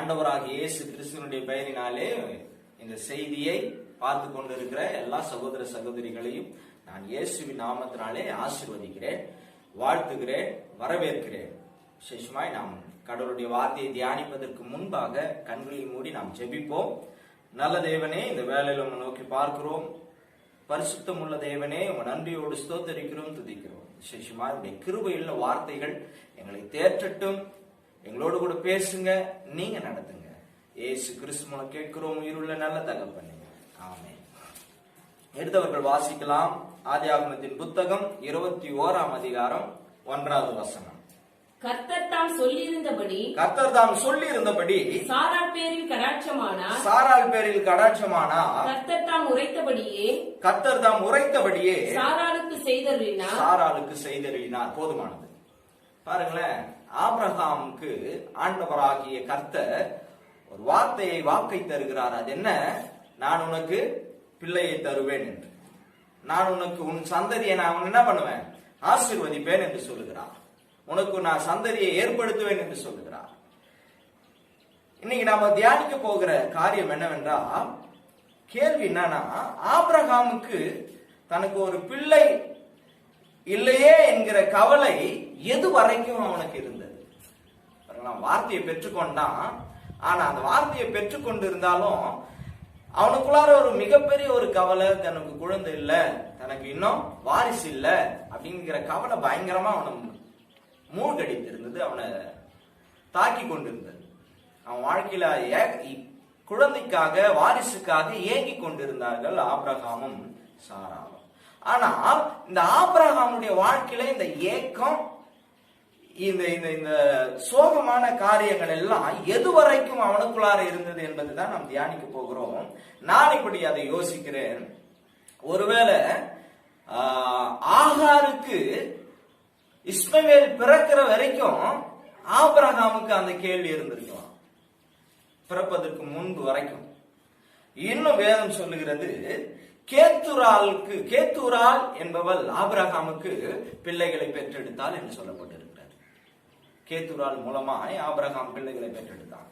ஆண்டவராகிய இயேசு கிறிஸ்துவினுடைய பெயரினாலே இந்த செய்தியை பார்த்து கொண்டிருக்கிற எல்லா சகோதர சகோதரிகளையும் நான் இயேசுவின் நாமத்தினாலே ஆசீர்வதிக்கிறேன், வாழ்த்துகிறேன், வரவேற்கிறேன். விசேஷமாய் நாம் கடவுளுடைய வார்த்தையை தியானிப்பதற்கு முன்பாக கண்களை மூடி நாம் ஜெபிப்போம். நல்ல தேவனே, இந்த வேளையில உம்மை நோக்கி பார்க்கிறோம். பரிசுத்தம் உள்ள தேவனே, உம்மை நன்றியோடு ஸ்தோத்தரிக்கிறோம், துதிக்கிறோம். விசேஷமாய் உடைய கிருபையுள்ள வார்த்தைகள் எங்களை தேற்றட்டும். எங்களோடு கூட பேசுங்க, நீங்க நடத்துங்க. இயேசு கிறிஸ்து மூலம் கேட்கிறோம், உயிருள்ள நல்ல தகப்பனே, ஆமென். எடுத்தவர்கள் வாசிக்கலாம். ஆதியாகமத்தின் புத்தகம் 21ஆம் அதிகாரம் 1வது வசனம். கர்த்தர் தாம் சொல்லியிருந்தபடி சாராள் பேரில் கடாட்சமானார். கர்த்தர் தாம் உரைத்தபடியே சாராளுக்கு செய்தருளினார். போதுமானது. பாருங்களேன், ஆபிரகாமுக்கு ஆண்டவராகிய கர்த்தர் ஒரு வாக்கை தருகிறார். அது என்ன? நான் உனக்கு பிள்ளையை தருவேன் என்று, நான் உனக்கு உன் சந்ததியை நான் என்ன பண்ணுவேன், ஆசீர்வதிப்பேன் என்று சொல்லுகிறார். உனக்கு நான் சந்ததியை ஏற்படுத்துவேன் என்று சொல்லுகிறார். இன்னைக்கு நாம தியானிக்க போகிற காரியம் என்னவென்றால், கேள்வி என்னன்னா, ஆபிரகாமுக்கு தனக்கு ஒரு பிள்ளை இல்லையே என்கிற கவலை எது வரைக்கும் அவனுக்கு இருந்தது? வார்த்தையை பெற்றுக்கொண்டான். ஆனா அந்த வார்த்தையை பெற்றுக்கொண்டு இருந்தாலும் அவனுக்குள்ளார ஒரு மிகப்பெரிய ஒரு கவலை, தனக்கு குழந்தை இல்லை, தனக்கு இன்னும் வாரிசு இல்லை அப்படிங்கிற கவலை பயங்கரமா அவனை மூழ்கடித்திருந்தது, அவனை தாக்கி கொண்டிருந்தது. அவன் வாழ்க்கையில குழந்தைக்காக, வாரிசுக்காக ஏங்கி கொண்டிருந்தார்கள் ஆபிரகாமும் சாராவும். ஆனால் இந்த ஆபிரகாமுடைய வாழ்க்கையில இந்த ஏக்கம், இந்த இந்த சோகமான காரியங்கள் எல்லாம் எது வரைக்கும் அவனுக்குள்ளார இருந்தது என்பதுதான் நாம் தியானிக்க போகிறோம். நான் இப்படி அதை யோசிக்கிறேன். ஒருவேளை ஆகாருக்கு இஸ்மவேல் பிறக்கிற வரைக்கும் ஆபிரகாமுக்கு அந்த கேள்வி இருந்திருக்கலாம், பிறப்பதற்கு முன்பு வரைக்கும். இன்னும் வேதம் சொல்லுகிறது, கேத்தூரால் என்பவள் ஆபிரகாமுக்கு பிள்ளைகளை பெற்றெடுத்தாள் என்று சொல்லப்பட்டிருக்கிறார். கேத்தூரால் மூலமாய் ஆபிரகாம் பிள்ளைகளை பெற்றெடுத்தான்.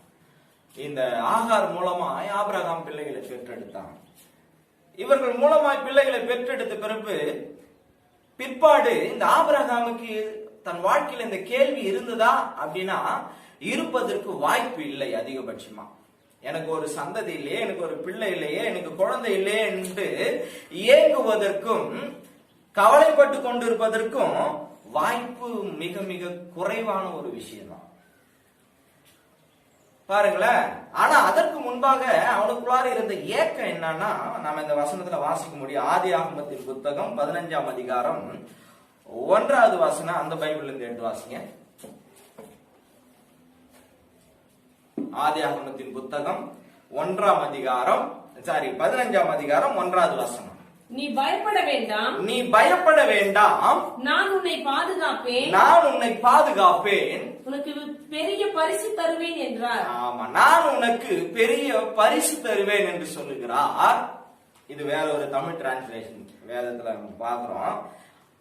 இந்த ஆகார் மூலமாய் ஆபிரகாம் பிள்ளைகளை பெற்றெடுத்தான். இவர்கள் மூலமாய் பிள்ளைகளை பெற்றெடுத்த பிற்பாடு இந்த ஆபிரகாமுக்கு தன் வாழ்க்கையில் இந்த கேள்வி இருந்ததா அப்படின்னா, இருப்பதற்கு வாய்ப்பு இல்லை. அதிகபட்சமா எனக்கு ஒரு சந்ததி இல்லையே, எனக்கு ஒரு பிள்ளை இல்லையே, எனக்கு குழந்தை இல்லையே என்று ஏங்குவதற்கும் கவலைப்பட்டு கொண்டிருப்பதற்கும் வாய்ப்பு மிக மிக குறைவான ஒரு விஷயம் தான். பாருங்களேன். ஆனா அதற்கு முன்பாக அவனுக்குள்ளார இருந்த ஏக்கம் என்னன்னா, நாம இந்த வசனத்துல வாசிக்க முடியும். ஆதியாகமத்தின் புத்தகம் 15ஆம் அதிகாரம் 1வது வசனம். அந்த பைபிள்ல இருந்து எடுத்து வாசிங்க. ஆதியாகமத்தின் புத்தகம் 15ஆம் அதிகாரம் 1வது வசனம். நீ பயப்பட வேண்டாம், நான் உன்னை பாதுகாப்பேன், உனக்கு பெரிய பரிசு தருவேன் என்றார். ஆமா, நான் உனக்கு பெரிய பரிசு தருவேன் என்று சொல்லுகிறார். இது வேற ஒரு தமிழ் டிரான்ஸ்லேஷன் வேதத்துல நம்ம பாக்குறோம்.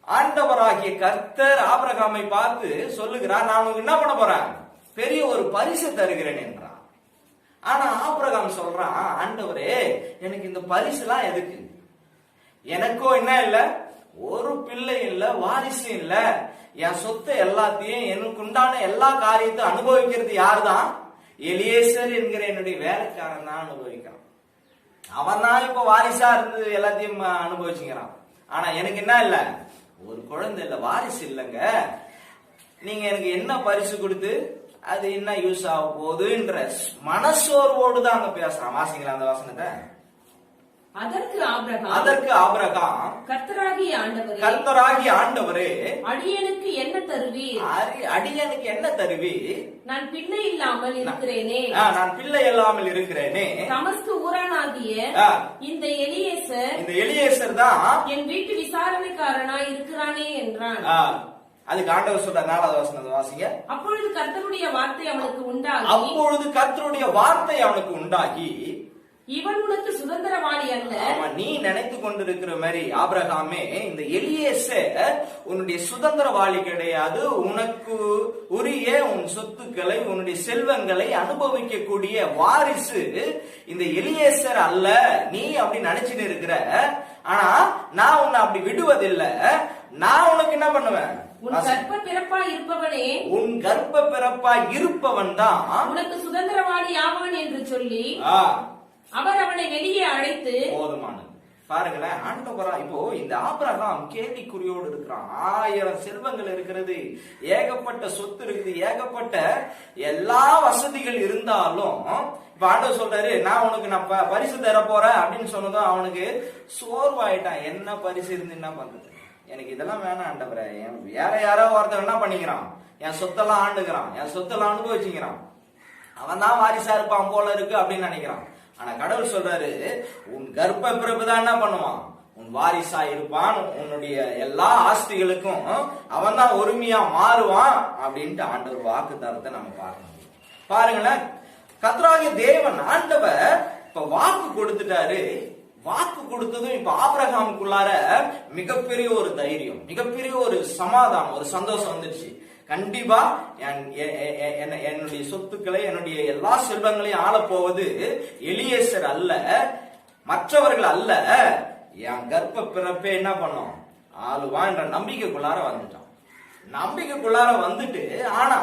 ஆண்டவராகிய கர்த்தர் ஆபிரகாமை பார்த்து சொல்லுகிறார், நான் உனக்கு என்ன பண்ண போறேன், பெரிய ஒரு பரிசு தருகிறேன் என்றார். ஆனா ஆபிரகாம் சொல்றான், ஆண்டவரே, எனக்கு இந்த பரிசு எல்லாம் எதுக்கு? எனக்கோ என்ன இல்ல, ஒரு பிள்ளை இல்ல, வாரிசு இல்ல. என் சொத்தை எல்லாத்தையும், எனக்கு உண்டான எல்லா காரியத்தையும் அனுபவிக்கிறது யார் தான்? எலியேசர் என்கிற என்னுடைய வேலைக்காரன் தான் அனுபவிக்கிறான். அவன் தான் இப்ப வாரிசா இருந்து எல்லாத்தையும் அனுபவிச்சுக்கிறான். ஆனா எனக்கு என்ன இல்ல, ஒரு குழந்தை இல்ல, வாரிசு இல்லைங்க. நீங்க எனக்கு என்ன பரிசு கொடுத்து அது என்ன யூஸ் ஆக போகுதுன்ற மனசோர்வோடு தான் அங்க பேசுறான். வாசிங்களா அந்த வசனத்தை. அதற்கு ஆபிரகாம், கர்த்தராகிய ஆண்டவரே, அடியனுக்கு என்ன தருவீர்? நான் பிள்ளை இல்லாமல் இருக்கிறேனே. தமஸ்கு ஊரானாகிய இந்த எலியேசர் தான் என் வீட்டு விசாரணைக்காரனாய் இருக்கிறானே என்றான். அதுக்கு ஆண்டவர் சொல்ற 4வது வசனத்தை வாசிங்க. அப்பொழுது கர்த்தருடைய வார்த்தை அவனுக்கு உண்டாகி இவன் உனக்கு சுதந்திரவாளி அல்ல. அவன் நீ நினைத்து கொண்டிருக்கிற மாதிரி ஆபிரகாமே, இந்த எலியேசர் உன்னுடைய சுதந்திரவாளி கிடையாது. உனக்கு உரிய உன் சொத்துக்களை, உன்னுடைய செல்வங்களை அனுபவிக்கக்கூடிய வாரிசு இந்த எலியேசர் அல்ல. நீ அப்படி நினைச்சுட்டு இருக்கிற. ஆனா நான் உன்னை அப்படி விடுவதில்லை. நான் உனக்கு என்ன பண்ணுவேன்? உன் கர்ப்ப பிறப்பா இருப்பவனே, உன் கர்ப்ப பிறப்பா இருப்பவன் தான் உனக்கு சுதந்திரவாளி ஆவான் என்று சொல்லி அவர் அவனை வெளியே அழைத்து. போதுமானது. பாருங்களேன், ஆண்டவரா இப்போ இந்த ஆபிரகாம் கேள்விக்குறியோடு இருக்கிறான். 1000 செல்வங்கள் இருக்கிறது, ஏகப்பட்ட சொத்து இருக்குது, ஏகப்பட்ட எல்லா வசதிகள் இருந்தாலும் இப்ப ஆண்டவர் சொல்றாரு, நான் பரிசு தர போறேன் அப்படின்னு சொன்னதும் அவனுக்கு சோர்வாயிட்டான். என்ன பரிசு இருந்து என்ன பண்றது? எனக்கு இதெல்லாம் வேணாம் ஆண்டவரே. வேற யாரோ ஒருத்தர் என்ன பண்ணிக்கிறான், என் சொத்தெல்லாம் ஆண்டுகிறான், என் சொத்தெல்லாம் அனுபவிச்சுக்கிறான், அவன் தான் வாரிசா இருப்பான் போல இருக்கு அப்படின்னு நினைக்கிறான். ஆனா கடவுள் சொல்றாரு, உன் கர்ப்ப பிறப்பு தான் என்ன பண்ணுவான், உன் வாரிசா இருப்பான், உன்னுடைய எல்லா ஆஸ்திகளுக்கும் அவன் தான் உரிமையா மாறுவான் அப்படின்ட்டு ஆண்டவர் வாக்கு தரத்தை நம்ம பார்க்கணும். பாருங்களேன், கர்த்தராகிய தேவன் ஆண்டவர் இப்ப வாக்கு கொடுத்துட்டாரு. வாக்கு கொடுத்ததும் இப்ப ஆபிரகாமுக்குள்ளார மிகப்பெரிய ஒரு தைரியம், மிகப்பெரிய ஒரு சமாதானம், ஒரு சந்தோஷம் வந்துருச்சு. கண்டிப்பா என்னுடைய சொத்துக்களை, என்னுடைய எல்லா செல்வங்களையும் ஆள போவது எலியேசர் அல்ல, மற்றவர்கள் அல்ல, என் கர்ப்ப பிறப்பே என்ன பண்ணும், ஆளுவா என்ற நம்பிக்கைக்குள்ளார வந்துட்டான். நம்பிக்கைக்குள்ளார வந்துட்டு, ஆனா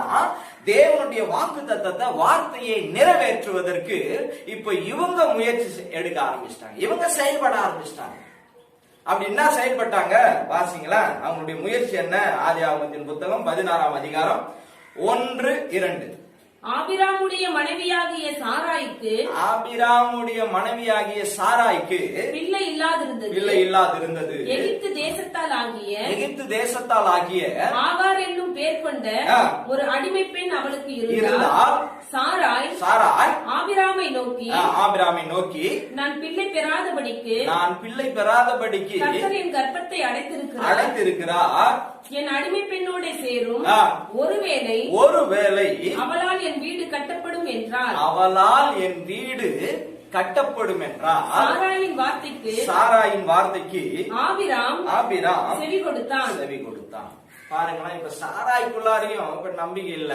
தேவனுடைய வாக்கு தத்தத்தை, வார்த்தையை நிறைவேற்றுவதற்கு இப்ப இவங்க முயற்சி எடுக்க ஆரம்பிச்சிட்டாங்க, இவங்க செயல்பட ஆரம்பிச்சிட்டாங்க. அப்படி என்ன செயல்பட்டாங்க வாசிங்களா? அவங்களுடைய முயற்சி என்ன? ஆதியாகமத்தின் புத்தகம் 16ஆம் அதிகாரம் 1, 2. ஆபிராமுடைய மனைவியாகிய சாராய்க்கு பிள்ளை இல்லாதிருந்தது. எகிப்து தேசத்தால் ஆகிய ஆகார் என்னும் பேர் கொண்ட ஒரு அடிமை பெண் அவளுக்கு இருந்தால் சாராய் ஆபிராமை நோக்கி நான் பிள்ளை பெறாதபடிக்கு கர்த்தர் என் கர்ப்பத்தை அடைத்திருக்கிறார், என் அடிமை பெண்ணோட சேரும், ஒருவேளை அவளால் என் வீடு கட்டப்படும் என்றார். சாராயின் வார்த்தைக்கு ஆபிராம் செவி கொடுத்தான். பாருங்களா, இப்ப சாராய்க்குள்ளாரையும் இப்ப நம்பிக்கை இல்ல.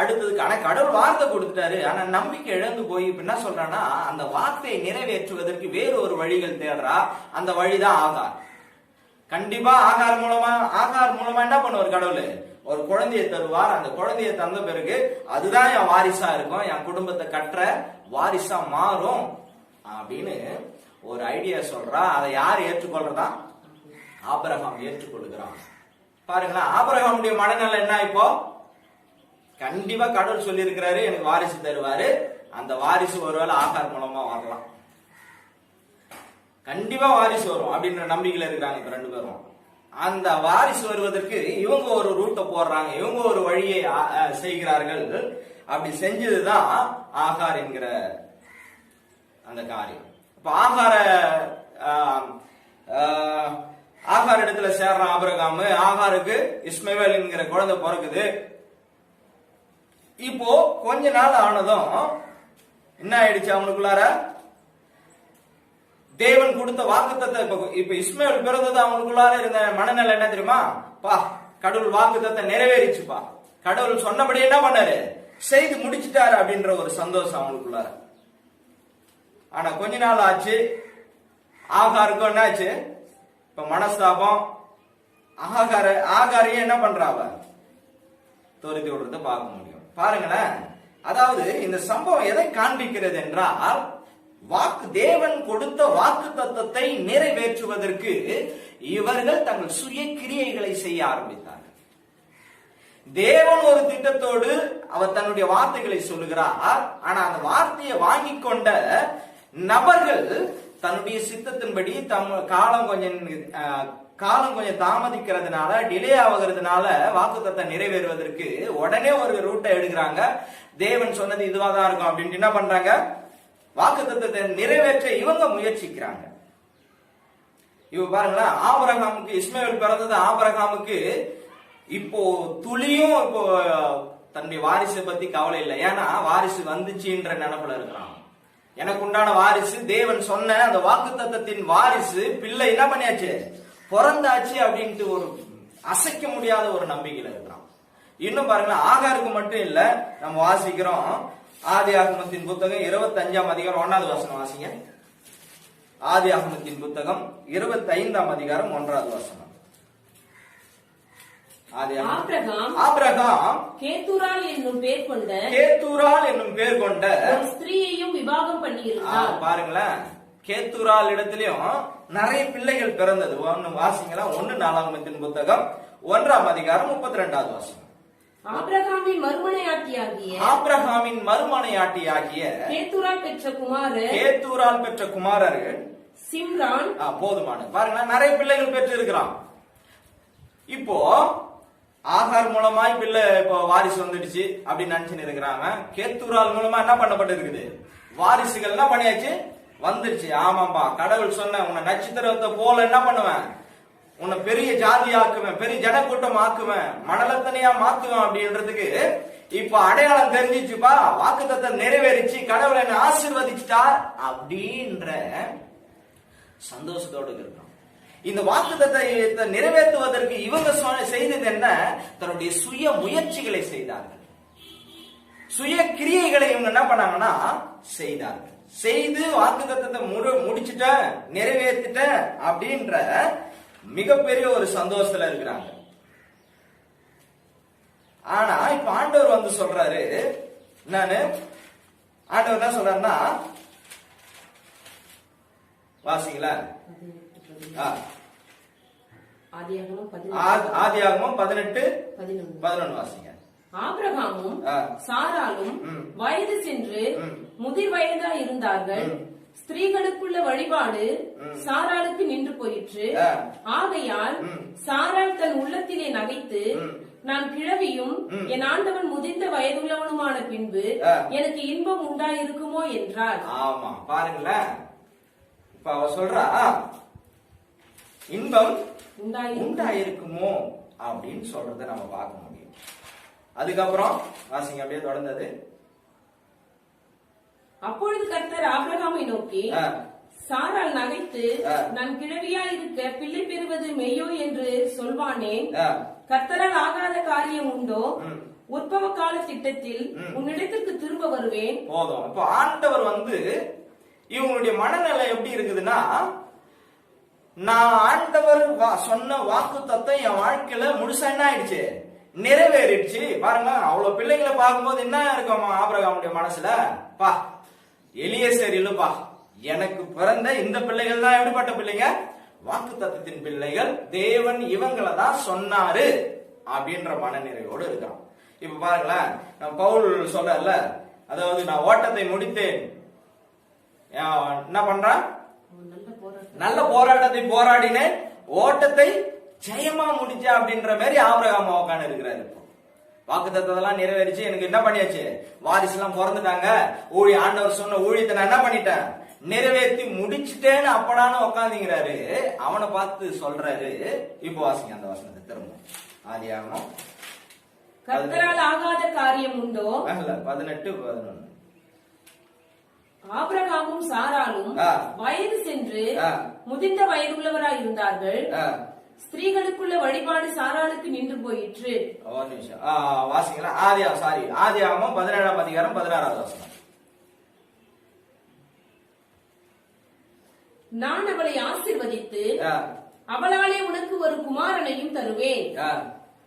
அடுத்ததுக்கு ஆனா கடவுள் வார்த்தை கொடுத்துட்டாரு, ஆனா நம்பிக்கை இழந்து போய் இப்ப என்ன சொல்றான்னா, அந்த வார்த்தையை நிறைவேற்றுவதற்கு வேறு ஒரு வழிகள் தேடுறா. அந்த வழிதான் ஆகார். கண்டிப்பா ஆகார் மூலமா என்ன பண்ணுவார் கடவுள்? ஒரு குழந்தையை தருவார். அந்த குழந்தையை தந்த பிறகு அதுதான் என் வாரிசா இருக்கும், என் குடும்பத்தை கட்டுற வாரிசா மாறும் அப்படின்னு ஒரு ஐடியா சொல்றா. அதை யார் ஏற்றுக்கொள்றதா? ஆபிரகாம் ஏற்றுக்கொள்கிறான். பாருங்களேன், ஆபிரகாமுடைய மனநிலை என்ன? இப்போ கண்டிப்பா கடவுள் சொல்லி இருக்கிறாரு, எனக்கு வாரிசு தருவாரு. அந்த வாரிசு ஒருவேளை ஆகார் மூலமா வரலாம், கண்டிப்பா வாரிசு வரும் அப்படின்ற நம்பிக்கையில இருக்கிறாங்க இப்ப 2 பேரும். அந்த வாரிசு வருவதற்கு இவங்க ஒரு ரூட்டை போடுறாங்க, இவங்க ஒரு வழியை செய்கிறார்கள். அப்படி செஞ்சதுதான் ஆகார் என்கிற அந்த காரியம். இப்ப ஆகார் இடத்துல சேர்றான் ஆபிரகாம். ஆகாருக்கு இஸ்மவேல் என்கிற குழந்தை பிறக்குது. இப்போ கொஞ்ச நாள் ஆனதும் என்ன ஆயிடுச்சு அவனுக்குள்ளார? தேவன் கொடுத்த வாக்குத்தத்தை, இப்ப இஸ்மவேல் பிறந்தது அவனுக்குள்ளார இருந்த மனநிலை என்ன தெரியுமா? கடவுள் வாக்குத்தத்தை நிறைவேறிச்சுப்பா, கடவுள் சொன்னபடி என்ன பண்ணாரு, செய்து முடிச்சுட்டாரு அப்படின்ற ஒரு சந்தோஷம் அவனுக்குள்ளார. ஆனா கொஞ்ச நாள் ஆச்சு, ஆகாருக்கும் என்ன ஆச்சு? இப்ப மனஸ்தாபம். ஆகாரையும் என்ன பண்றாவ? துரத்தி விடுறத பார்க்க முடியும். பாருங்களேன், அதாவது இந்த சம்பவம் எதை காண்பிக்கிறது என்றால், தேவன் கொடுத்த வாக்கு தத்தத்தை நிறைவேற்றுவதற்கு இவர்கள் தங்கள் சுய கிரியைகளை செய்ய ஆரம்பித்தார்கள். தேவன் ஒரு திட்டத்தோடு அவர் தன்னுடைய வார்த்தைகளை சொல்லுகிறார். ஆனா அந்த வார்த்தையை வாங்கி கொண்ட நபர்கள் தன்னுடைய சித்தத்தின்படி காலம் கொஞ்சம் தாமதிக்கிறதுனால, டிலே ஆகுறதுனால வாக்குத்தத்தம் நிறைவேறுவதற்கு உடனே ஒரு ரூட்டை எடுக்கிறாங்க. தேவன் சொன்னது இதுவாதான் இருக்கும் அப்படின்ட்டு என்ன பண்றாங்க, வாக்குத்தத்தத்தை நிறைவேற்ற இவங்க முயற்சிக்கிறாங்க. இப்ப பாருங்களேன், ஆபிரகாமுக்கு இஸ்மவேல் பிறந்தது. ஆபிரகாமுக்கு இப்போ துளியும் இப்போ தன்னுடைய வாரிசை பத்தி கவலை இல்லை. ஏன்னா வாரிசு வந்துச்சுன்ற நினைப்புல இருக்கிறான். எனக்கு உண்டான வாரிசு, தேவன் சொன்ன அந்த வாக்குத்தத்தத்தின் வாரிசு பிள்ளை என்ன பண்ணியாச்சு, பிறந்தாச்சு அப்படின்ட்டு ஒரு அசைக்க முடியாத ஒரு நம்பிக்கையில இருக்கிறான். இன்னும் பாருங்களேன், ஆகாருக்கு மட்டும் இல்ல, நம்ம வாசிக்கிறோம் ஆதியாகமத்தின் புத்தகம் 25ஆம் அதிகாரம் 1வது வசனம் வாசிங்க. ஆதியாகமத்தின் புத்தகம் 25ஆம் அதிகாரம் 1வது வசனம். ஆபிரகாம் கேத்தூராள் என்னும் பேர் கொண்ட ஒரு ஸ்திரீயையும் விவாகம் பண்ணியிருந்தார். பாருங்களேன், கேத்தூரால் இடத்திலையும் நிறைய பிள்ளைகள் பிறந்தது. ஒன்னு வாசிங்களா, 1 நாளாகமத்தின் புத்தகம் 1ஆம் அதிகாரம் 32வது வசனம். ஆபிரகாமின் மறுமனையாட்டியாகிய கேத்தூரால் பெற்ற குமாரர்கள் சிம்ரான். போதுமானது. பாருங்களேன், நிறைய பிள்ளைகள் பெற்று இருக்கிறான். இப்போ ஆகார் மூலமாய் பிள்ளை இப்போ வாரிசு வந்துடுச்சு அப்படின்னு நினைச்சுன்னு இருக்கிறாங்க. கேத்தூரால் மூலமா என்ன பண்ணப்பட்டு இருக்குது, வாரிசுகள் என்ன பண்ணியாச்சு, வந்துருச்சு. ஆமாம்பா, கடவுள் சொன்ன உன்னை நட்சத்திரத்தை போல என்ன பண்ணுவேன், உன்னை பெரிய ஜாதி ஆக்குவேன், பெரிய ஜனக்கூட்டம் ஆக்குவேன், மணலத்தனையா மாத்துவேன் அப்படின்றதுக்கு இப்ப அடையாளம் தெரிஞ்சிச்சுப்பா, வாக்குத்தத்தம் நிறைவேறிச்சு, கடவுள் என்னை ஆசீர்வதிச்சுட்டார் அப்படின்ற சந்தோஷத்தோடு இருக்கிறோம். இந்த வாக்குத்தத்தத்தை நிறைவேற்றுவதற்கு இவங்க செய்தது என்ன, தன்னுடைய சுய முயற்சிகளை செய்தார்கள், சுய கிரியைகளை இவங்க என்ன பண்ணாங்கன்னா செய்தார்கள். செய்து வாக்குத்தத்தத்தை முடிச்சுட்ட, நிறைவேற்றிட்ட அப்படின்ற மிகப்பெரிய ஒரு சந்தோஷத்துல இருக்கிறாங்க. ஆனா இப்ப ஆண்டவர் வந்து சொல்றாரு, ஆண்டவர் என்ன சொல்றாருன்னா, வாசிங்களா, ஆதியாகமம் 18:11 வாசிங்க. ஆபிரகாமும் சாராலும் வயது சென்று முதிர் வயதா இருந்தார்கள். ஸ்திரீகளுக்குள்ள வழிபாடு சாராளுக்கு நின்று போயிற்று. ஆகையால் சாராள் தன் உள்ளத்திலே நகைத்து, நான் கிழவியும் என் ஆண்டவன் முதிர்ந்த வயதுள்ளவனுமான பின்பு எனக்கு இன்பம் உண்டாயிருக்குமோ என்றார். ஆமா, பாருங்களேன், இப்ப அவ சொல்றா இன்பம் உண்டாயிருக்குமோ அப்படின்னு சொல்றத நம்ம பார்க்க முடியும். அதுக்கப்புறம் வாசிங்க, அப்படியே தொடர்ந்தது. அப்பொழுது கர்த்தர் ஆபிரகாமை நோக்கி, சாராள் நகைத்து நான் கிழவியா இருக்க பிள்ளை பெறுவது மெய்யோ என்று சொல்வானேன். கர்த்தரால் ஆகாத காரியம் உண்டோ? உற்பவ கால திட்டத்தில் உன்னிடத்திற்கு திரும்ப வருவேன். போதும். இப்போ ஆண்டவர் வந்து இவங்களுடைய மனநிலை எப்படி இருக்குதுன்னா, நான் ஆண்டவர் சொன்ன வாக்கு தத்துவம் என் வாழ்க்கையில முழுசா என்ன ஆயிடுச்சு, நிறைவேறிடுச்சு. பாருங்க, அவ்வளவு பிள்ளைகளை பார்க்கும்போது என்ன இருக்கும் ஆபிரகாமுடைய மனசுல, பா எலியேசர் இல்லப்பா, எனக்கு பிறந்த இந்த பிள்ளைகள் தான் எப்படிப்பட்ட பிள்ளைங்க, வாக்கு தத்துவத்தின் பிள்ளைகள், தேவன் இவங்களை தான் சொன்னாரு அப்படின்ற மனநிறைவோடு இருக்கான். இப்ப பாருங்களேன், பவுல் சொல்றல, அதாவது நான் ஓட்டத்தை முடித்தேன், என்ன பண்றான், நல்ல போராட்டத்தை போராடினேன், ஓட்டத்தை ஜெயமா முடிச்ச அப்படின்ற மாதிரி ஆபிரகாம் உட்கார்ந்து இருக்கிறாரு. வாக்குத்தத்தெல்லாம் நிறைவேறிச்சு, எனக்கு என்ன பண்ணியாச்சு, வாரிசு எல்லாம் பிறந்துட்டாங்க, ஆண்டவர் சொன்ன ஊழியத்தை நான் என்ன பண்ணிட்டேன், நிறைவேற்றி முடிச்சுட்டேன்னு அப்படான்னு உட்காந்துங்கிறாரு. அவனை பார்த்து சொல்றாரு. இப்போ வாசிங்க அந்த வசனத்தை திரும்ப. ஆதியாகமம் கர்த்தரால் ஆகாத காரியம் உண்டோ? 18:11. ஆபிரகாமும் சாராலும் வயது சென்று முதிர்ந்த வயதுள்ளவராய் இருந்தார்கள். ஸ்திரீகளுக்குள்ள வழிபாடு சாராளுக்கு நின்று போயிற்று. ஒரு நிமிஷம் வாசிங்களா. ஆதியாகமம் 17ஆம் அதிகாரம் 16வது வசனம். நான் அவளை ஆசீர்வதித்து அவளாலே உனக்கு ஒரு குமாரனையும் தருவேன்.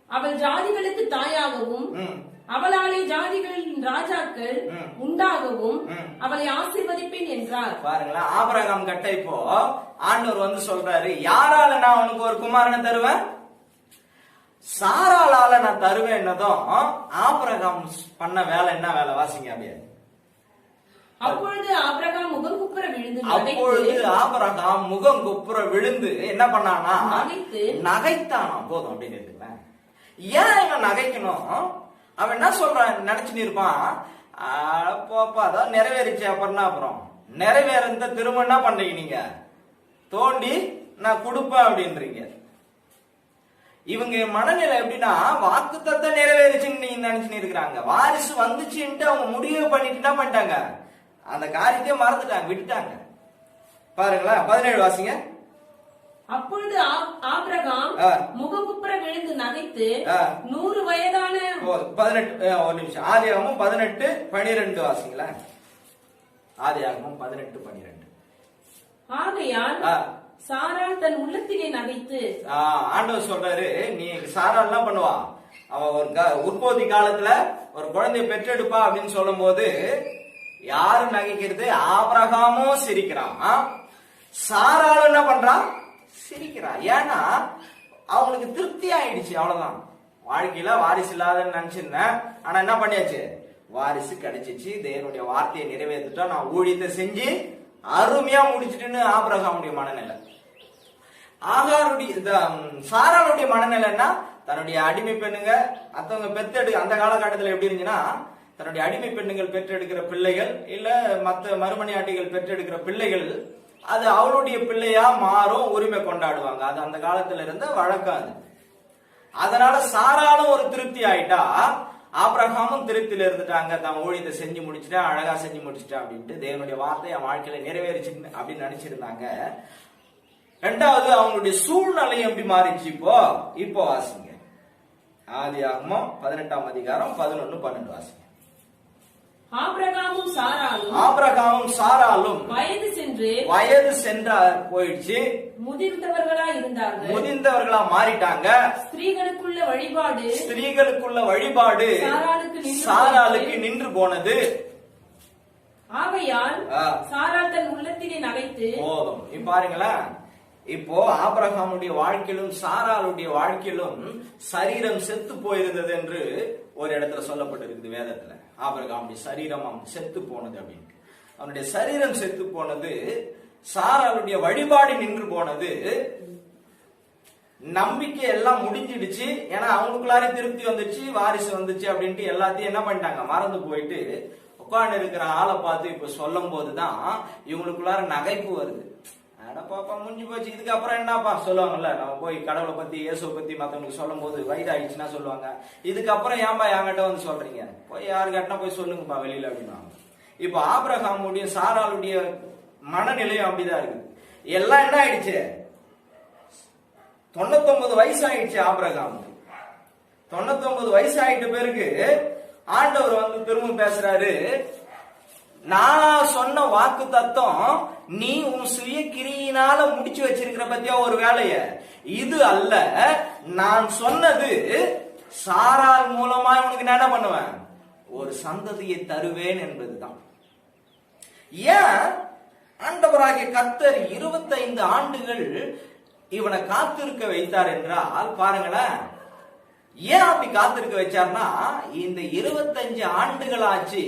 அவள் ஜாதிகளுக்கு தாயாகவும் அவளாலே ஜாதிகளின் ராஜாக்கள் உண்டாகவும் அவளை ஆசீர்வதிப்பேன் என்றார். பாருங்களா, ஆபிரகாம் கட்ட இப்போ ஆண்டவர் வந்து சொல்றாரு, யாரால நான் உனக்கு ஒரு குமாரனை தருவேன், சாராளால நான் தருவேன். என்னதும் ஆபிரகாம் பண்ண வேலை என்ன வேலை, வாசிங்க அப்படியே. அப்பொழுது ஆபிரகாம் முகம் குப்புற விழுந்து என்ன பண்ணானா, நகைத்தானா. போதும் அப்படின்னு இருக்குல்ல. ஏன் இவன் நகைக்கணும், அவன் என்ன சொல்றான் நினைச்சுன்னு இருப்பான், போப்பா அதான் நிறைவேறிச்சு, அப்புறம் நிறைவேற திரும்ப என்ன பண்றீங்க நீங்க, தோண்டி நான் கொடுப்பேன் அப்படின்றீங்க. இவங்க மனநிலை எப்படின்னா, வாக்குத்தத்தம் நிறைவேறிச்சுன்னு நீங்க நினைச்சுன்னு இருக்கிறாங்க, வாரிசு வந்துச்சுன்ட்டு அவங்க முடிவு பண்ணிட்டு என்ன பண்ணிட்டாங்க, அந்த காரியத்தையே மறந்துட்டாங்க, விட்டுட்டாங்க. பாருங்களேன், 17 வாசிங்க. அப்பொழுது ஆபிரகாம் முகங்குப்புற விழுந்து நகைத்து 100 வயதான 18 ஒரு நிமிஷம், ஆதியாகமம் 18:12 வாசிங்களா. ஆதியாகமம் 18:12. ஆகையால் சாராள் தன் உள்ளத்திலே நகைத்து, ஆண்டவர் சொல்றாரு, நீ சாராள் என்ன பண்ணுவா, அவ ஒரு உற்பத்தி காலத்துல ஒரு குழந்தைய பெற்றெடுப்பா அப்படின்னு சொல்லும் போது யாரு நகைக்கிறது? ஆபிரகாமும் சிரிக்கிறான், சாராளும் என்ன பண்றான்? சிரிக்கிறான். ஏன்னா அவங்களுக்கு திருப்தி ஆயிடுச்சு, அவ்வளவுதான். வாழ்க்கையில வாரிசு இல்லாதன்னு நினைச்சிருந்தேன், ஆனா என்ன பண்ணியாச்சு, வாரிசு கிடைச்சிச்சு, தேவனுடைய வார்த்தையை நிறைவேற்றிட்டா, நான் ஊழியத்தை செஞ்சு அருமையா முடிச்சிட்டுன்னு ஆபிரகாமுடைய மனநிலை. ஆகாருடைய சாராளுடைய மனநிலைன்னா, தன்னுடைய அடிமை பெண்ணுங்க மத்தவங்க பெத்தெடு அந்த காலகட்டத்தில் எப்படி இருந்துச்சுன்னா, தன்னுடைய அடிமை பெண்ணுகள் பெற்றெடுக்கிற பிள்ளைகள் இல்ல மத்த மறுமணியாட்டிகள் பெற்றெடுக்கிற பிள்ளைகள் அது அவளுடைய பிள்ளையா மாறும், உரிமை கொண்டாடுவாங்க. அது அந்த காலத்துல இருந்த வழக்கம் அது. அதனால சாராலும் ஒரு திருப்தி ஆயிட்டா, ஆபிரகாமும் திருப்தியில இருந்துட்டாங்க, தான் ஊழியத்தை செஞ்சு முடிச்சுட்டேன், அழகா செஞ்சு முடிச்சுட்டேன் அப்படின்ட்டு தேவனுடைய வார்த்தை என் வாழ்க்கையில நிறைவேறிச்சு அப்படின்னு நினைச்சிருந்தாங்க. ரெண்டாவது, அவங்களுடைய சூழ்நிலை எப்படி மாறிச்சு? இப்போ வாசிங்க, ஆதியாகமம் 18ஆம் அதிகாரம் 11-12 வாசிங்க. ஆபிரகாமும் சாராளும் வயது சென்ற போயிடுச்சு, முதிர்ந்தவர்களா மாறிட்டாங்க. ஸ்திரீகளுக்குள்ள வழிபாடு சாராளுக்கு நின்று போனது. ஆகையால் சாராள் தன் உள்ளத்திலே நகைத்து போதும். இப்ப பாருங்களேன், இப்போ ஆபிரகாமுடைய வாழ்க்கையிலும் சாராளுடைய வாழ்க்கையிலும் சரீரம் செத்து போயிருந்தது என்று ஒரு இடத்துல சொல்லப்பட்டிருக்குது வேதத்துல. ஆபிரகாமுடைய சரீரம் செத்து போனது அப்படின்னு. அவனுடைய சரீரம் செத்து போனது, சாராளுடைய வழிபாடு நின்று போனது, நம்பிக்கை எல்லாம் முடிஞ்சிடுச்சு. ஏன்னா அவங்களுக்குள்ளாரே திருப்தி வந்துச்சு, வாரிசு வந்துச்சு அப்படின்ட்டு எல்லாத்தையும் என்ன பண்ணிட்டாங்க, மறந்து போயிட்டு உட்கார்ந்து இருக்கிற ஆளை பார்த்து இப்ப சொல்லும் போதுதான் இவங்களுக்குள்ளார நகைப்பு வருது. பாப்பா முடிஞ்சு போச்சு, இதுக்கப்புறம் என்னப்பா சொல்லுவாங்கல்ல, நம்ம போய் கடவுளை பத்தி இயேசுவை பத்தி மத்தவங்களுக்கு சொல்லும் போது வயதாயிடுச்சுன்னா சொல்லுவாங்க, இதுக்கப்புறம் ஏன்பா என்கிட்ட வந்து சொல்றீங்க, போய் யாருக்கிட்டனா போய் சொல்லுங்கப்பா வெளியில அப்படின்னா. இப்ப ஆபிரகாமுடைய சாராளுடைய மனநிலையும் அப்படிதான் இருக்கு. எல்லாம் என்ன ஆயிடுச்சு, 99 வயசு ஆயிடுச்சு ஆபிரகாமுக்கு. 99 வயசு ஆயிட்ட பிறகு ஆண்டவர் வந்து திரும்ப பேசுறாரு, நான் சொன்ன வாக்கு தத்துவம் நீ உன் சுய கிரியினால முடிச்சு வச்சிருக்கிற பத்தியா ஒரு வேலைய, இது அல்ல, நான் சொன்னது சாராள் மூலமா உனக்கு நான் என்ன பண்ணுவேன், ஒரு சந்ததியை தருவேன் என்பதுதான். ஏன் ஆண்டவராகிய கர்த்தர் 25 ஆண்டுகள் இவனை காத்திருக்க வைத்தார் என்றால் பாருங்களேன். ஏன் அப்படி காத்திருக்க வச்சார்னா, இந்த 25 ஆண்டுகள் ஆச்சு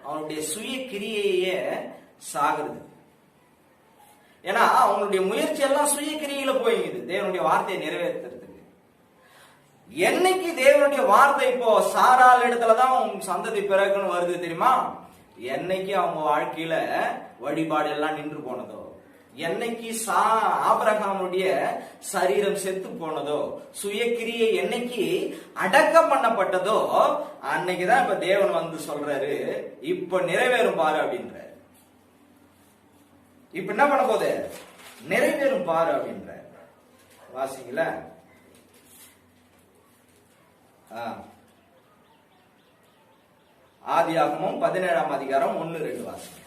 அவனுடைய சுய கிரியையே சாகுறது. ஏன்னா அவங்களுடைய முயற்சி எல்லாம் சுய கிரியில போயிடுது தேவனுடைய வார்த்தையை நிறைவேற்றுறதுக்கு. என்னைக்கு தேவனுடைய வார்த்தை இப்போ சாராள் இடத்துலதான் சந்ததி பிறகுன்னு வருது தெரியுமா, என்னைக்கு அவங்க வாழ்க்கையில வழிபாடு எல்லாம் நின்று போனதோ, என்னைக்கு ஆபிரகாமுடைய சரீரம் செத்து போனதோ, சுயக்கிரியை என்னைக்கு அடக்கம் பண்ணப்பட்டதோ, அன்னைக்குதான் இப்ப தேவன் வந்து சொல்றாரு, இப்ப நிறைவேறும் பாரு அப்படின்ற. இப்ப என்ன பண்ண போகுது, நிறைவேறும் பாரு அப்படின்ற. வாசிங்களா, ஆதியாகமம் 17ஆம் அதிகாரம் 1-2 வாசிங்க.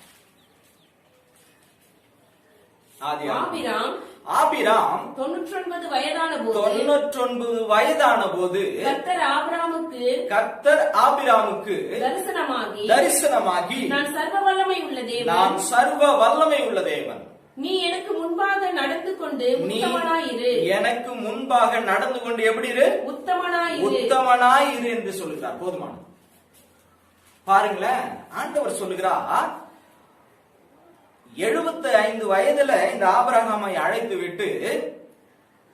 ஆபிராம் 99 வயதான போது கர்த்தர் ஆபிராமுக்கு தரிசனமாகி நான் சர்வ வல்லமை உள்ள தேவன், நீ எனக்கு முன்பாக நடந்து கொண்டு எப்படி இரு, உத்தமனாயிரு என்று சொல்லுகிறார். போதுமானது. பாருங்களேன், ஆண்டவர் சொல்லுகிறார், 75 வயதுல இந்த ஆபிரகாமை அழைத்து விட்டு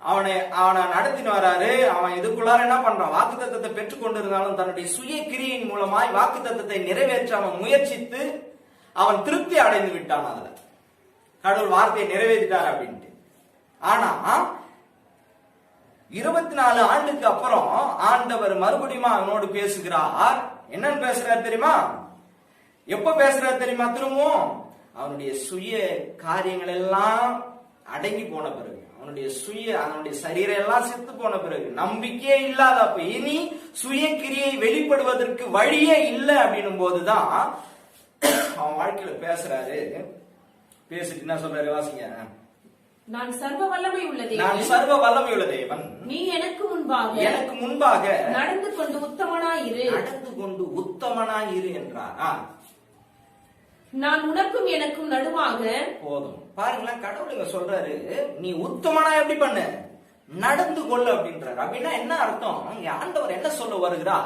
அவனை நடத்தின்னு வராரு. அவன் இதுக்குள்ளார என்ன பண்றான், வாக்குத்தத்தத்தை பெற்றுக் கொண்டிருந்தாலும் தன்னுடைய சுய கிரியின் மூலமாய் வாக்குத்தத்தத்தை நிறைவேற்ற அவன் முயற்சித்து அவன் திருப்தி அடைந்து விட்டான். அதுல கடவுள் வார்த்தையை நிறைவேற்றிட்டார் அப்படின்ட்டு. ஆனா 24 ஆண்டுக்கு அப்புறம் ஆண்டவர் மறுபடியும் அவனோடு பேசுகிறார். என்னன்னு பேசுறாரு தெரியுமா, எப்ப பேசுறாரு தெரியுமா? திரும்பவும் அவனுடைய சுய காரியங்கள் எல்லாம் அடங்கி போன பிறகு, அவனுடைய சரீரம் எல்லாம் செத்து போன பிறகு, நம்பிக்கையே இல்லாதப்ப, இனி சுய கிரியை வெளிப்படுவதற்கு வழியே இல்லை அப்படின்னும் போதுதான் அவன் வாழ்க்கையில பேசுறாரு. பேசிட்டு என்ன சொல்றாரு? வாசிங்க. நான் சர்வ வல்லமை உள்ள தேவன், நான் சர்வ வல்லமை உள்ள தேவன், நீ எனக்கு முன்பாக நடந்து கொண்டு உத்தமனாயிரு என்றார். நான் உனக்கும் எனக்கும் நடுவாக. போதும். பாருங்களேன், கடவுளுங்க சொல்றாரு, நீ உத்தமனா எப்படி பண்ணு, நடந்து கொள்ளு அப்படின்றாரு. அப்படின்னா என்ன அர்த்தம்? இங்க ஆண்டவர் என்ன சொல்ல வருகிறா?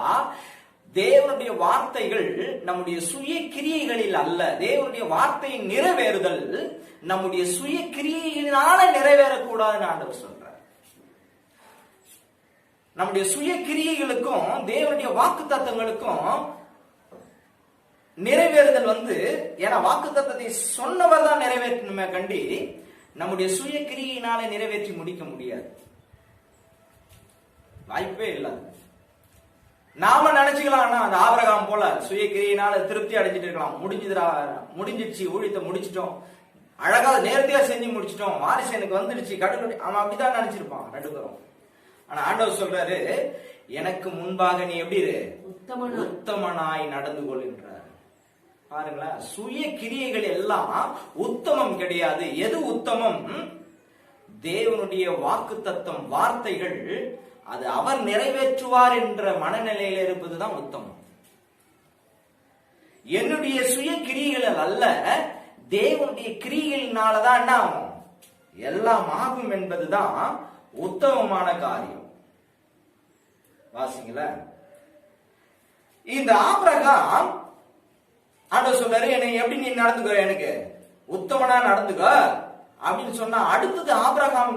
தேவனுடைய வார்த்தைகள் நம்முடைய சுய கிரியைகளில் அல்ல. தேவனுடைய வார்த்தையின் நிறைவேறுதல் நம்முடைய சுய கிரியையினால நிறைவேறக்கூடாதுன்னு ஆண்டவர் சொல்றார். நம்முடைய சுய கிரியைகளுக்கும் தேவனுடைய வாக்கு தத்தங்களுக்கும் நிறைவேறுதல் ஏன்னா வாக்கு தத்தத்தை சொன்னவர் தான் நிறைவேற்றணுமே கண்டி நம்முடைய சுய கிரியினால நிறைவேற்றி முடிக்க முடியாது. வாய்ப்பே இல்லை. நாம நினைச்சுக்கலாம், அந்த ஆபிரகாம் போல சுய கிரியினால திருப்தி அடைஞ்சிட்டு இருக்கலாம். முடிஞ்சிடுச்சு, ஊழியத்தை முடிச்சிட்டோம், அழகா நேர்த்தியா செஞ்சு முடிச்சிட்டோம், வாரிசு எனக்கு வந்துடுச்சு, கடவுள். அவன் அப்படிதான் நினைச்சிருப்பான் ரெண்டு பேரும். ஆனா ஆண்டவர் சொல்றாரு, எனக்கு முன்பாக நீ எப்படி இரு, உத்தமனாய் நடந்து கொள்கின்றார். பாருங்களேன், சுய கிரியைகள் எல்லாம் உத்தமம் கிடையாது. எது உத்தமம்? தேவனுடைய வாக்கு தத்தம் வார்த்தைகள் அது அவர் நிறைவேற்றுவார் என்ற மனநிலையில இருப்பதுதான் உத்தமம். என்னுடைய சுய கிரியைகள் அல்ல, தேவனுடைய கிரியைகளினாலதான் என்ன ஆகும், எல்லாம் ஆகும் என்பதுதான் உத்தமமான காரியம். வாசிங்கள, இந்த ஆபிரகாம் ஆண்டவர் சொல்றாரு, என்னை எப்படி நீ நடந்துக்க, எனக்கு உத்தமனா நடந்துக்க அப்படின்னு சொன்னா, அடுத்தது ஆபிரகாம்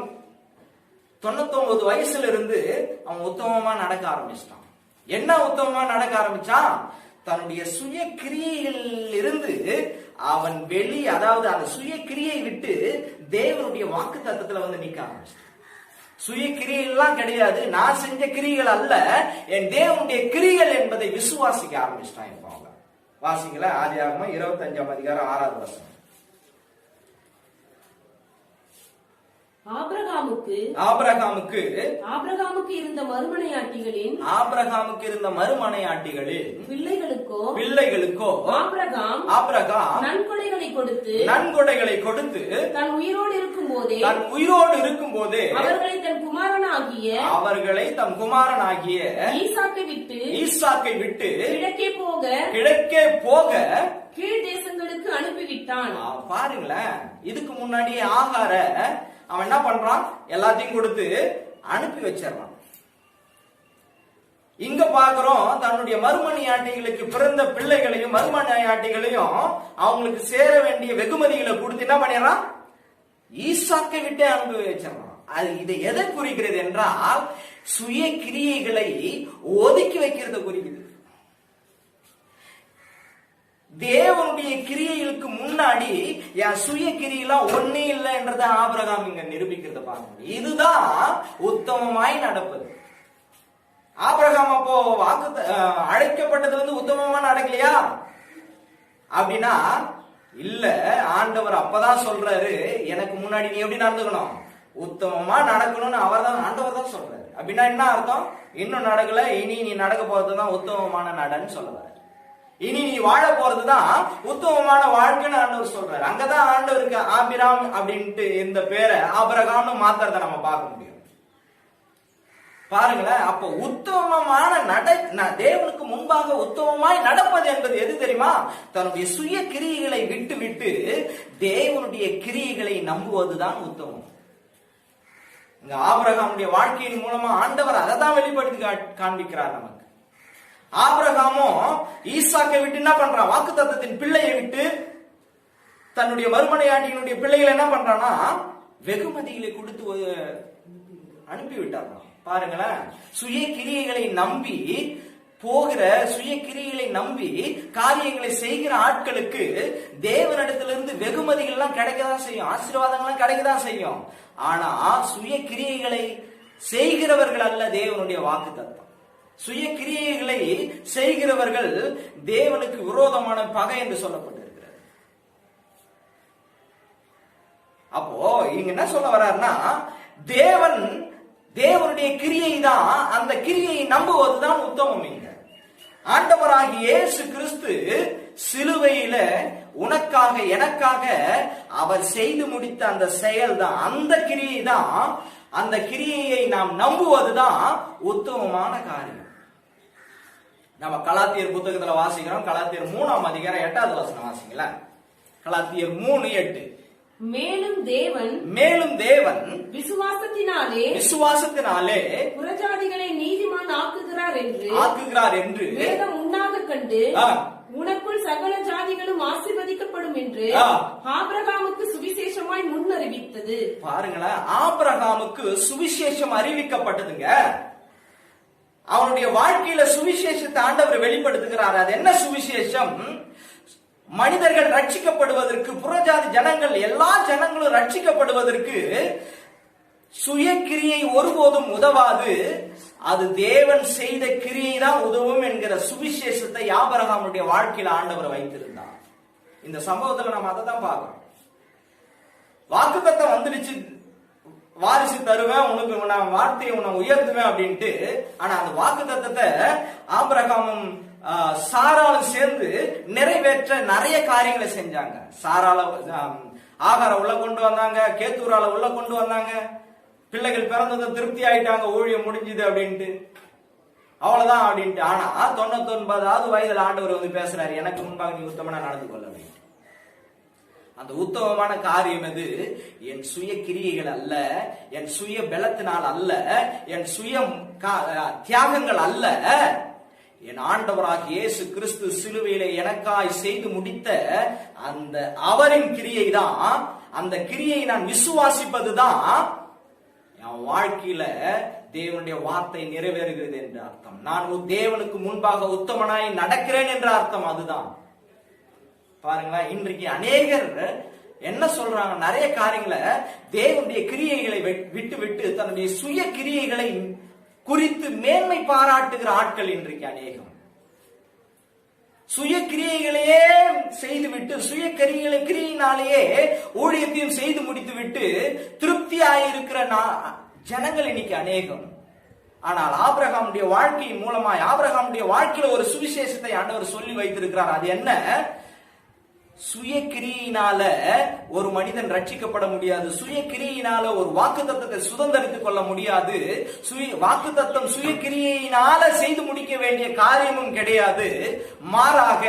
99 வயசுல இருந்து அவன் உத்தமமா நடக்க ஆரம்பிச்சிட்டான். என்ன உத்தமமா நடக்க ஆரம்பிச்சான்? தன்னுடைய சுய கிரியைகள் இருந்து அவன் அதாவது அந்த சுய கிரியை விட்டு தேவனுடைய வாக்கு தத்தத்துல நிக்க ஆரம்பிச்சிட்டான். சுய கிரியைகள் கிடையாது, நான் செஞ்ச கிரிகள் அல்ல, என் தேவனுடைய கிரிகள் என்பதை விசுவாசிக்க ஆரம்பிச்சிட்டான். இப்போ அவங்க வாசிங்கள, ஆதியாகமம் 25ஆம் அதிகாரம் 6வது வசனம். ஆபிரகாமுக்கு இருந்த மறுமனையாட்டிகளின் பிள்ளைகளுக்கோ ஆபிரகாம் நன்கொடைகளை கொடுத்து தன் உயிரோடு இருக்கும் போதே அவர்களை தன் குமாரனாகிய ஈசாக்கை விட்டு கிழக்கே போக கீழ் தேசங்களுக்கு அனுப்பிவிட்டான். பாருங்களேன், இதுக்கு முன்னாடி ஆகார அவன் என்ன பண்றான், எல்லாத்தையும் கொடுத்து அனுப்பி வச்சிடறான். இங்க பாக்குறோம், தன்னுடைய மறுமனையாட்டிகளுக்கு பிறந்த பிள்ளைகளையும் மறுமனையாட்டிகளையும் அவங்களுக்கு சேர வேண்டிய வெகுமதிகளை கொடுத்து என்ன பண்ணிடுறான், ஈசாக்கை விட்டே அனுப்பி வச்சிடறான். அது இதை எதை குறிக்கிறது என்றால், சுய கிரியைகளை ஒதுக்கி வைக்கிறத குறிக்கிறது. தேவனுடைய கிரியைகளுக்கு முன்னாடி என் சுய கிரியெல்லாம் ஒன்னே இல்லை என்றதை ஆபிரகாம் இங்க நிரூபிக்கிறத பாருங்க. இதுதான் உத்தமமாய் நடப்பது. ஆபிரகாம் அப்போ அழைக்கப்பட்டது உத்தமமா நடக்கலையா அப்படின்னா இல்ல. ஆண்டவர் அப்பதான் சொல்றாரு, எனக்கு முன்னாடி நீ எப்படி நடந்துக்கணும், உத்தமமா நடக்கணும்னு ஆண்டவர் தான் சொல்றாரு. அப்படின்னா என்ன அர்த்தம்? இன்னும் நடக்கல, இனி நீ நடக்க போறதுதான் உத்தமமான நடன்னு சொல்லுவாரு. இனி நீ வாழ போறதுதான் உத்தமமான வாழ்க்கைன்னு ஆண்டவர் சொல்றாரு. அங்கதான் ஆண்டவருக்கு ஆபிராம் அப்படின்ட்டு இந்த பேரை ஆபிரகாம்னு மாத்திரத்தை நம்ம பார்க்க முடியும். பாருங்களேன், அப்போ உத்தமமான தேவனுக்கு முன்பாக உத்தமமாய் நடப்பது என்பது எது தெரியுமா? தன்னுடைய சுய கிரியைகளை விட்டு விட்டு தேவனுடைய கிரியைகளை நம்புவதுதான் உத்தமம். இங்க ஆபிரகாமுடைய வாழ்க்கையின் மூலமா ஆண்டவர் அதை தான் வெளிப்படுத்தி காண்பிக்கிறார் நமக்கு. ஆபிரகாமும் ஈசாக்கை விட்டு என்ன பண்றான், வாக்கு தத்தத்தின் பிள்ளையை விட்டு தன்னுடைய மறுமனையாட்டியினுடைய பிள்ளைகளை என்ன பண்றான்னா வெகுமதிகளை கொடுத்து அனுப்பி விட்டார். பாருங்களேன், சுய கிரியைகளை நம்பி போகிற, சுய கிரியைகளை நம்பி காரியங்களை செய்கிற ஆட்களுக்கு தேவனிடத்திலிருந்து வெகுமதிகள் எல்லாம் கிடைக்கதான் செய்யும், ஆசீர்வாதங்கள்லாம் கிடைக்கதான் செய்யும். ஆனா சுய கிரியைகளை செய்கிறவர்கள் அல்ல தேவனுடைய வாக்கு தத்தம். சுய கிரியைகளை செய்கிறவர்கள் தேவனுக்கு விரோதமான பகை என்று சொல்லப்பட்டிருக்கிறது. அப்போ இங்க என்ன சொல்ல வர்றாருன்னா, தேவனுடைய கிரியை தான், அந்த கிரியை நம்புவதுதான் உத்தமம். இங்க ஆண்டவராகிய இயேசு கிறிஸ்து சிலுவையில உனக்காக எனக்காக அவர் செய்து முடித்த அந்த செயல் தான், அந்த கிரியை தான், அந்த கிரியையை நாம் நம்புவதுதான் உத்தமமான காரியம். நம்ம கலாத்தியர் புத்தகத்துல வாசிக்கிறோம். கலாத்தியர் 3ஆம் அதிகாரம் 8வது வசனம் வாசிங்களா. கலாத்தியர் 3:8. மேலும் தேவன் விசுவாசத்தினாலே புறஜாதிகளை நீதிமான் ஆக்குகிறார் என்று வேதம் உண்டாக கண்டு உனக்குள் சகல ஜாதிகளும் ஆசீர்வதிக்கப்படும் என்று ஆபிரகாமுக்கு சுவிசேஷமாய் முன்னறிவித்தது. பாருங்களேன், ஆபிரகாமுக்கு சுவிசேஷம் அறிவிக்கப்பட்டதுங்க. அவனுடைய வாழ்க்கையில சுவிசேஷத்தை ஆண்டவர் வெளிப்படுத்துகிறார். அது என்ன சுவிசேஷம்? மனிதர்கள் ரட்சிக்கப்படுவதற்கு, புறஜாதி ஜனங்கள், எல்லா ஜனங்களும் ரட்சிக்கப்படுவதற்கு சுய கிரியை ஒருபோதும் உதவாது, அது தேவன் செய்த கிரியை தான் உதவும் என்கிற சுவிசேஷத்தை ஆபிரகாமுடைய வாழ்க்கையில ஆண்டவர் வைத்திருந்தார். இந்த சம்பவத்துல நம்ம அதை தான் பார்க்கிறோம். வாக்குத்தத்தம் வந்துடுச்சு, வாரிசு தருவேன், உனக்கு நான் வார்த்தையை உன்னை உயர்த்துவேன் அப்படின்ட்டு. ஆனா அந்த வாக்குத்தத்தத்தை ஆபிரகாமும் சாராலும் சேர்ந்து நிறைவேற்ற நிறைய காரியங்களை செஞ்சாங்க. சாரால ஆகார உள்ள கொண்டு வந்தாங்க, கேத்தூரால உள்ள கொண்டு வந்தாங்க, பிள்ளைகள் பிறந்ததை திருப்தி ஆயிட்டாங்க, ஊழியம் முடிஞ்சுது அப்படின்ட்டு, அவ்வளவுதான் அப்படின்ட்டு. ஆனா 99வது வயதுல ஆண்டவர் வந்து பேசுறாரு, எனக்கு முன்பாக நீ உத்தமனா நடந்து கொள்ள வேண்டும். அந்த உத்தமமான காரியம் எது? என் சுய கிரியைகள் அல்ல, என் சுய பலத்தினால் அல்ல, என் சுய தியாகங்கள் அல்ல, என் ஆண்டவராகிய இயேசு கிறிஸ்து சிலுவையிலே எனக்காய் செய்து முடித்த அந்த அவரின் கிரியை தான். அந்த கிரியை நான் விசுவாசிப்பதுதான் என் வாழ்க்கையில தேவனுடைய வார்த்தை நிறைவேறுகிறது என்ற அர்த்தம். நான் தேவனுக்கு முன்பாக உத்தமனாய் நடக்கிறேன் என்ற அர்த்தம் அதுதான். பாருங்களா, இன்றைக்கு அநேகர் என்ன சொல்றாங்க, நிறைய காரியங்களை தேவனுடைய கிரியைகளை விட்டு விட்டு தன்னுடைய சுய கிரியைகளை குறித்து மேன்மை பாராட்டுகிற ஆட்கள் இன்றைக்கு அநேகம். சுய கிரியைகளையே செய்துவிட்டு, சுய கிரியினாலேயே ஊழியத்தையும் செய்து முடித்து விட்டு திருப்தியாயிருக்கிற ஜனங்கள் இன்னைக்கு அநேகம். ஆனால் ஆபிரகாமுடைய வாழ்க்கையின் மூலமாய், ஆபிரகாமுடைய வாழ்க்கையில ஒரு சுவிசேஷத்தை ஆண்டவர் சொல்லி வைத்திருக்கிறார். அது என்ன? சுய கிரியினால ஒரு மனிதன் ரட்சிக்கப்பட முடியாது. சுய கிரியினால ஒரு வாக்குத்தத்தத்தை சுதந்திரித்துக் கொள்ள முடியாது. வாக்குத்தத்தம் சுய கிரியினால செய்து முடிக்க வேண்டிய காரியமும் கிடையாது. மாறாக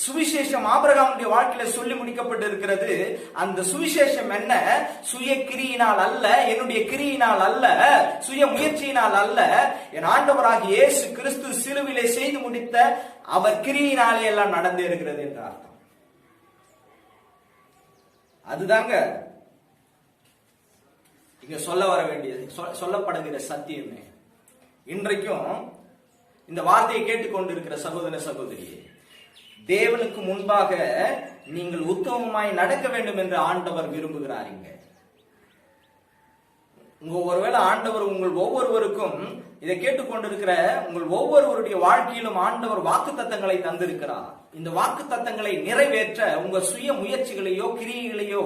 சுவிசேஷம் ஆபிரகாமுடைய வாழ்க்கையில சொல்லி முடிக்கப்பட்டிருக்கிறது. அந்த சுவிசேஷம் என்ன? சுய கிரியினால் அல்ல, என்னுடைய கிரியினால் அல்ல, சுய முயற்சியினால் அல்ல, என் ஆண்டவராகிய இயேசு கிறிஸ்து சிலுவிலே செய்து முடித்த அவர் கிரியினாலே எல்லாம் நடந்து இருக்கிறது என்ற அர்த்தம். அதுதாங்க இங்க சொல்ல வர வேண்டியது, சொல்லப்படுகிற சத்தியமே. இன்றைக்கும் இந்த வார்த்தையை கேட்டுக்கொண்டிருக்கிற சகோதர சகோதரியே, தேவனுக்கு முன்பாக நீங்கள் உத்தமமாய் நடக்க வேண்டும் என்று ஆண்டவர் விரும்புகிறாருங்க. ஒருவேளை ஆண்டவர் உங்கள் ஒவ்வொருவருக்கும், இதை கேட்டுக்கொண்டிருக்கிற உங்கள் ஒவ்வொருவருடைய வாழ்க்கையிலும் ஆண்டவர் வாக்குத்தத்தங்களை தந்திருக்கிறார். இந்த வாக்குத்தத்தங்களை நிறைவேற்ற உங்க சுய முயற்சிகளையோ கிரியைகளையோ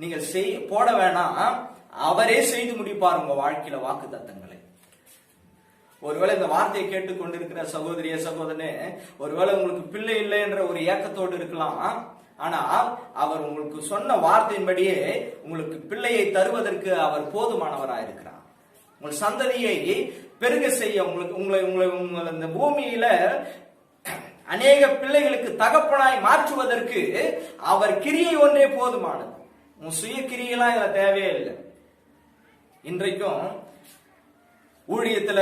நீங்கள் போட வேணாம், அவரே செய்து முடிப்பார் உங்க வாழ்க்கையில வாக்குத்தத்தங்களை. ஒருவேளை இந்த வார்த்தையை கேட்டுக்கொண்டிருக்கிற சகோதரிய சகோதரனே, ஒருவேளை உங்களுக்கு பிள்ளை இல்லை என்ற ஒரு ஏக்கத்தோடு இருக்கலாம். ஆனால் அவர் உங்களுக்கு சொன்ன வார்த்தையின்படியே உங்களுக்கு பிள்ளையை தருவதற்கு அவர் போதுமானவராயிருக்கிறார். உங்கள் சந்ததியை பெருக செய்ய, உங்களை இந்த பூமியில அநேக பிள்ளைகளுக்கு தகப்பனாய் மாற்றுவதற்கு அவர் கிரியை ஒன்றே போதுமானது. உன் சுய கிரியெல்லாம் இதுல தேவையே இல்லை. இன்றைக்கும் ஊழியத்துல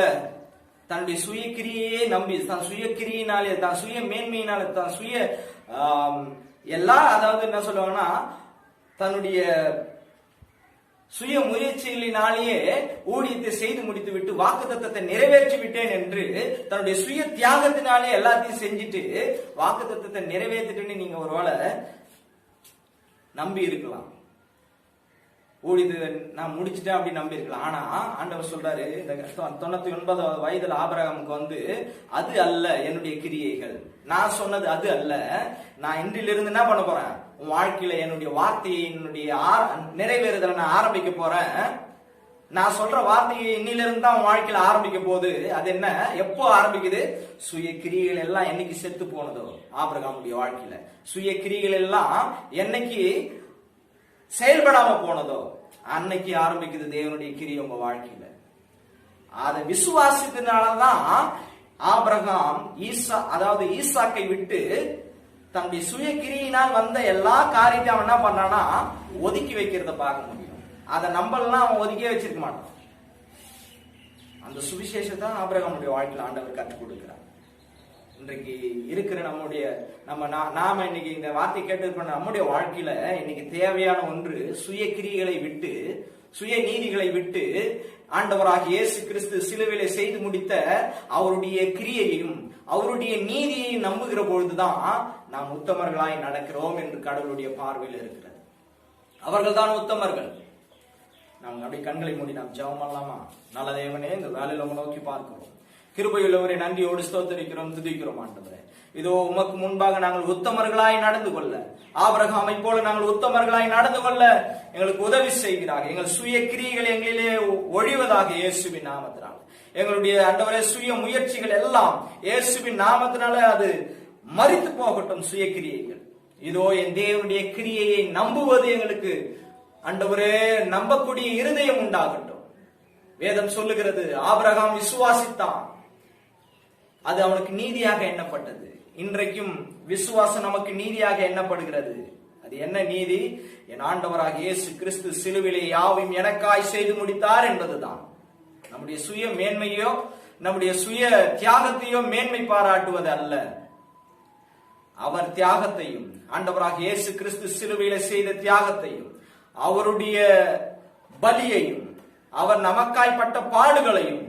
தன்னுடைய சுய கிரியையே நம்பி, தன் சுய கிரியினாலே, தான் சுய மேன்மையினாலே, தான் சுய எல்லா, அதாவது என்ன சொல்லுவாங்கன்னா, தன்னுடைய சுய முயற்சிகளினாலேயே ஊழியத்தை செய்து முடித்து விட்டு வாக்குத்தத்தத்தை நிறைவேற்றி விட்டேன் என்று தன்னுடைய சுய தியாகத்தினாலே எல்லாத்தையும் செஞ்சுட்டு வாக்குத்தத்தத்தை நிறைவேற்றிட்டு நீங்க ஒருவேளை நம்பி இருக்கலாம். ஊழியது நான் முடிச்சுட்டேன் அப்படின்னு நம்பி இருக்கலாம். ஆனா ஆண்டவர் சொல்றாரு, இந்த 99 வயதுல ஆபிரகாமுக்கு அது அல்ல என்னுடைய கிரியைகள், நான் சொன்னது அது அல்ல. நான் இன்றிலிருந்து என்ன பண்ண போறேன், உன் வாழ்க்கையில என்னுடைய வார்த்தையை என்னுடைய நிறைவேறுதலை நான் ஆரம்பிக்க போறேன். நான் சொல்ற வார்த்தையை இன்னிலிருந்து தான் உன் வாழ்க்கையில ஆரம்பிக்க போகுது. அது என்ன, எப்போ ஆரம்பிக்குது? சுய கிரிகள் எல்லாம் என்னைக்கு செத்து போனதோ ஆபிரகாமுடைய வாழ்க்கையில, சுய கிரிகள் எல்லாம் என்னைக்கு செயல்படாம போனதோ அன்னைக்கு ஆரம்பிக்குது தேவனுடைய கிரியை உங்க வாழ்க்கையில. அதை விசுவாசத்தினாலதான் ஆபிரகாம் ஈசாக்கை விட்டு தன்னுடைய சுய கிரியினால் வந்த எல்லா காரியத்தையும் அவன் என்ன பண்ணானா ஒதுக்கி வைக்கிறத பார்க்க முடியும். அதை நம்பலாம் அவன் ஒதுக்கியே வச்சிருக்க மாட்டான். அந்த சுவிசேஷத்தை ஆபிரகாமுடைய வாழ்க்கையில் ஆண்டவர் கற்றுக் கொடுக்கிறார். இன்றைக்கு இருக்கிற நாம இன்னைக்கு இந்த வார்த்தை கேட்டு நம்முடைய வாழ்க்கையில இன்னைக்கு தேவையான ஒன்று, சுய கிரிகளை விட்டு, சுய நீதிகளை விட்டு ஆண்டவராகிய இயேசு கிறிஸ்து சிலுவையிலே செய்து முடித்த அவருடைய கிரியையும் அவருடைய நீதியையும் நம்புகிற பொழுதுதான் நாம் உத்தமர்களாய் நடக்கிறோம் என்று கடவுளுடைய பார்வையில் இருக்கிறது. அவர்கள் தான் உத்தமர்கள். நாம் அப்படி கண்களை மூடி நாம் ஜெபம் பண்ணலாமா? நல்ல தேவனே, இந்த வேலையில உங்களை நோக்கி பார்க்கிறோம். கிருபையுள்ளவரை நன்றியோடு ஸ்தோத்திரிக்கிறோம், துதிக்கிறோம் ஆண்டவரே. இதோ உமக்கு முன்பாக நாங்கள் உத்தமர்களாய் நடந்து கொள்ள, ஆபிரகாமை போல நாங்கள் உத்தமர்களாய் நடந்து கொள்ள எங்களுக்கு உதவி செய்கிறார்கள். எங்கள் சுய கிரியைகள் எங்களிலே ஒழிவதாக இயேசுவின் நாமத்தினால். எங்களுடைய ஆண்டவரே சுய முயற்சிகள் எல்லாம் இயேசுவின் நாமத்தினால அது மரித்து போகட்டும். சுய கிரியைகள் இதோ என் தேவனுடைய கிரியையை நம்புவது எங்களுக்கு ஆண்டவரே நம்பக்கூடிய இருதயம் உண்டாகட்டும். வேதம் சொல்லுகிறது, ஆபிரகாம் விசுவாசித்தான், அது அவனுக்கு நீதியாக எண்ணப்பட்டது. இன்றைக்கும் விசுவாசம் நமக்கு நீதியாக எண்ணப்படுகிறது. அது என்ன நீதி? என் ஆண்டவராக இயேசு கிறிஸ்து சிலுவிலே யாவையும் எனக்காய் செய்து முடித்தார் என்பதுதான். நம்முடைய சுய மேன்மையோ நம்முடைய சுய தியாகத்தையோ மேன்மை பாராட்டுவது அல்ல. அவர் தியாகத்தையும், ஆண்டவராக இயேசு கிறிஸ்து சிலுவையில செய்த தியாகத்தையும், அவருடைய பலியையும், அவர் நமக்காய்ப்பட்ட பாடுகளையும்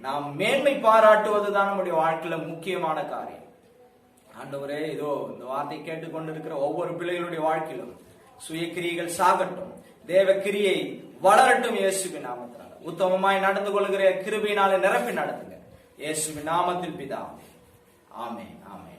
நாம் மேன்மை பாராட்டுவதுதான் நம்முடைய வாழ்க்கையில முக்கியமான காரியம். ஆண்டவரே, இதோ இந்த வார்த்தை கேட்டுக்கொண்டிருக்கிற ஒவ்வொரு பிள்ளைகளுடைய வாழ்க்கையிலும் சுய கிரியைகள் சாகட்டும், தேவ கிரியை வளரட்டும். இயேசுவின் நாமத்தினால உத்தமமாய் நடந்து கொள்கிற கிருபையினாலே நிரப்பி நடத்துங்க. இயேசுவின் நாமத்தில் பிதாவே, ஆமென், ஆமென்.